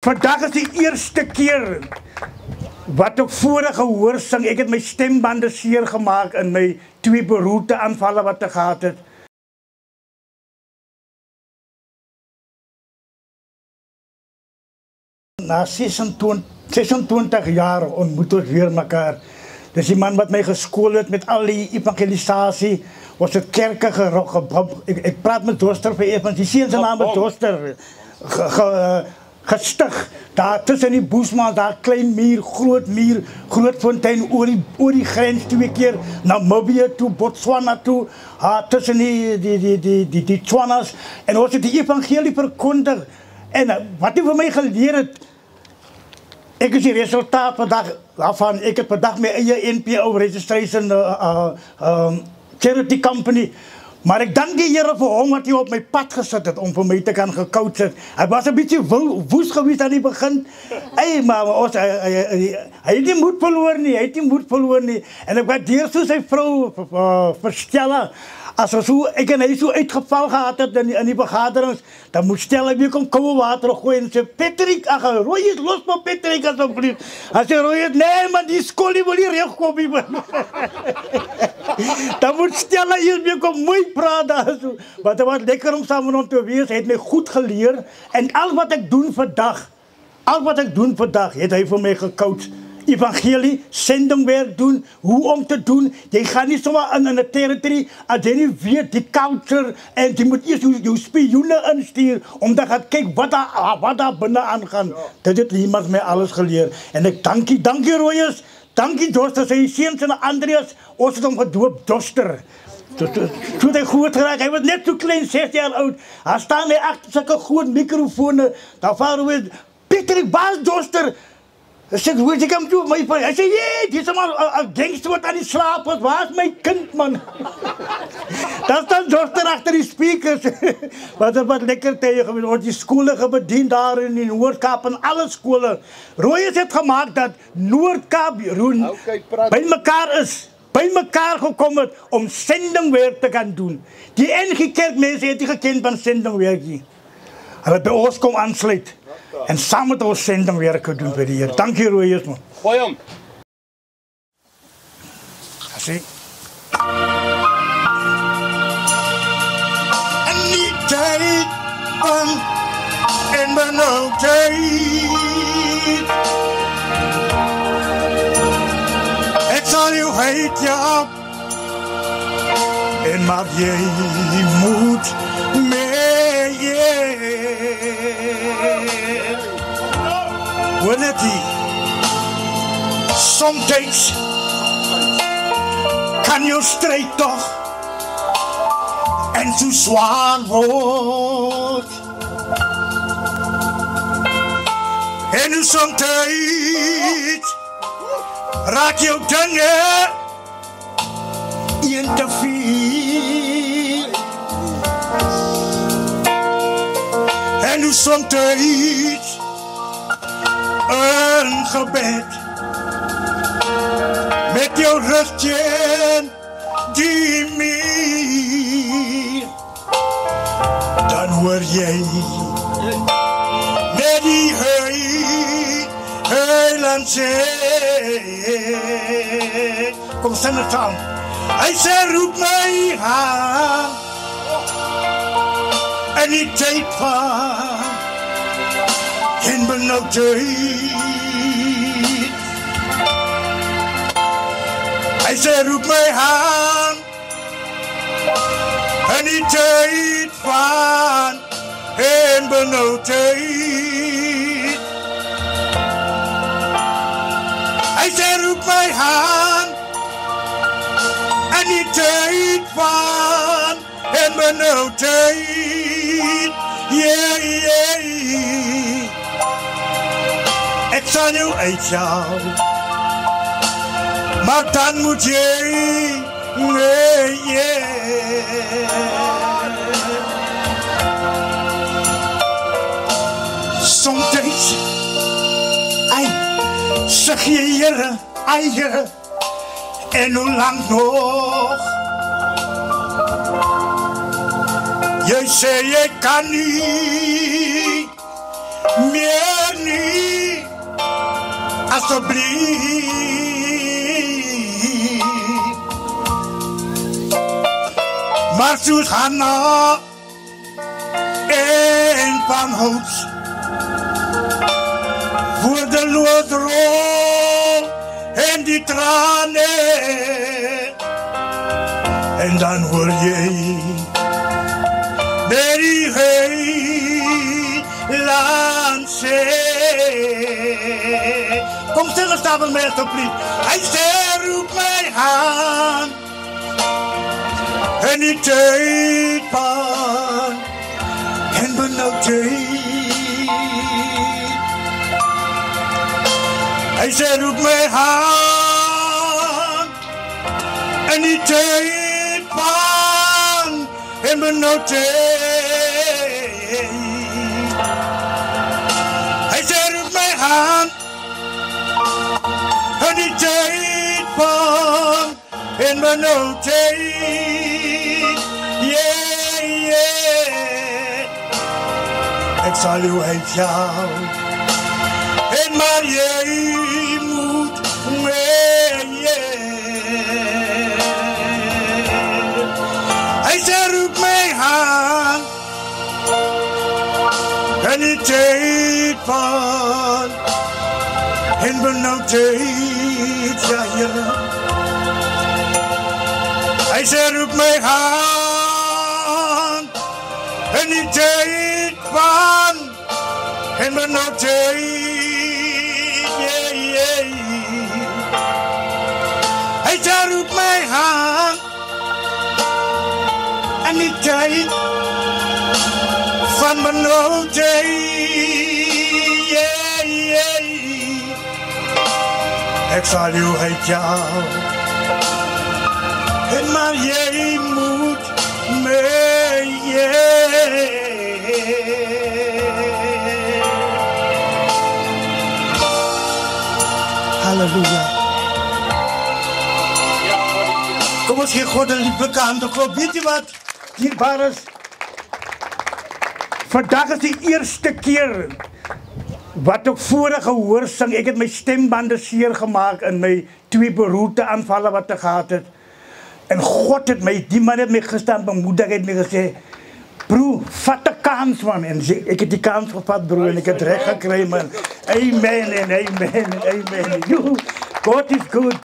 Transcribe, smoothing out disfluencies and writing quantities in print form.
Vandag is die eerste keer wat ek vorige hoor sing. Ek het my stembande seer gemaak in my 2 beroerte aanvalle wat ek gehad het. Na 26 jaar ontmoet ons weer mekaar. Dis die man wat my geskool het met al die evangelisasie. Ons het kerke ek praat met Doster vir Evans. Die seun se naam is Doster. Gestig. Daar tussen die Boesman, daar klein muur, groot fontein oor die grens 2 keer Namibië toe, Botswana toe, tussen die Tswanas en ons het die evangelie verkondig. En wat hy vir my geleer het, ek is die resultaat vandag daarvan. Ek het vandag my eie NPO registration charity company. Maar ek dank die Here vir hom wat hy op my pad gesit het om vir my te kan gecoach het. Hy was 'n bietjie woes geweest aan die begin. Hey, maar hy het nie moed verloor nie. En ek waardeer so sy vrou vir Stella. As ek en hy so uitgeval gehad het in die vergaderings, dan moet Stella weer kom koue water gooi en sê, Patrick, Roy is los maar Patrick asseblief. Hy sê, Roy, nee man, die skool wil nie regkom nie man. Dan moet Stella eers weer kom mooi praat daar so. Maar dit was lekker om saam met hom te wees. Hy het my goed geleer en al wat ek doen vandag, het hy vir my gecoach. Evangelie, sendingwerk doen, hoe om te doen. Jy gaan nie sommer in 'n territory as jy nie weet die culture en jy moet eers jou spioene instuur om te gaan kyk wat daar binne aangaan. Dit het iemand my alles geleer. En ek dankie Royes, dankie Doster, sy seuns en Andreas, ons het hom gedoop Doster. Toe hy groot geraak, hy was net so klein, 6 jaar oud. Daar staan hy agter sulke groot mikrofone. Daar vaar hy, Pieter, waar is Doster? Hy sê, hoe is ek aan toe? Hy sê, die is maar 'n gangster wat aan die slaap was. Waar is my kind, man? Daar staan Doster agter die speakers. Wat lekker tye gewees. Ons die skole gebedien daar in die Noord-Kaap en alle skole. Royes het gemaak dat Noord-Kaap by mekaar gekom het om sendingwerk te gaan doen. Die NG Kerk mense het nie gekend van sendingwerk nie. Hulle het by ons kom aansluit. En saam met ons sendingwerk doen vir die Here. Dankie Royes man. Gooi hom. Sien. En die tyd en benauw tyd. Ek sal jou heet ja. En maak jy moed mee. Wanneer sometimes kan jou strijd toch en zo zwaar wordt. En sometimes raak jou dingen in te veel. En sometimes een gebed met jouw rugje die meer, dan hoor jij met die heiland zee. Kom sing het saam. Hy sê roep my aan in die tyd van en benauwdheid. Hy sê roep my aan in die tyd van en benauwdheid. Hy sê roep my aan in die tyd van en benauwdheid. Ek sal jou uitjaag, maar dan moet jy Sometimes zeg je Here, Here, en hoe lang nog? Jy sê jy kan nie meer nie. alsjeblieft. Maar soos Hanna en Panhoops woordeloos rol en die tranen. En dan hoor jy Berry land sê. Kom stil en staan met my asseblief. Hy sê roep my aan en die tydpan en benoudheid. Hy sê roep my aan en die tydpan en benoudheid. Hy sê roep my aan en die tydpan en benoudheid. Ik zal u uit jou en maar jij moet mee. Hij zei roep mij aan en die tijd van en benauwdheid, ja. Hij zei roep mij aan en die tijd van en benauwdheid, Hij zei roep mij aan en die tijd van benauwdheid, Ik zal u uit jou en maar jij moet mee. Halleluja. Kom ons gee God 'n lieflike handklop. Weet jy wat? Dierbares. Vandag is die eerste keer wat ek vorige hoor sing. Ek het my stembande seer gemaak in my 2 beroerte aanvalle wat ek gehad het. En God het my, die man het my gestaan bemoedig, het my gesê, broer, vat 'n kans man. En ek het die kans gevat, broer, en ek het reg gekry man. Amen en amen en amen. God is good.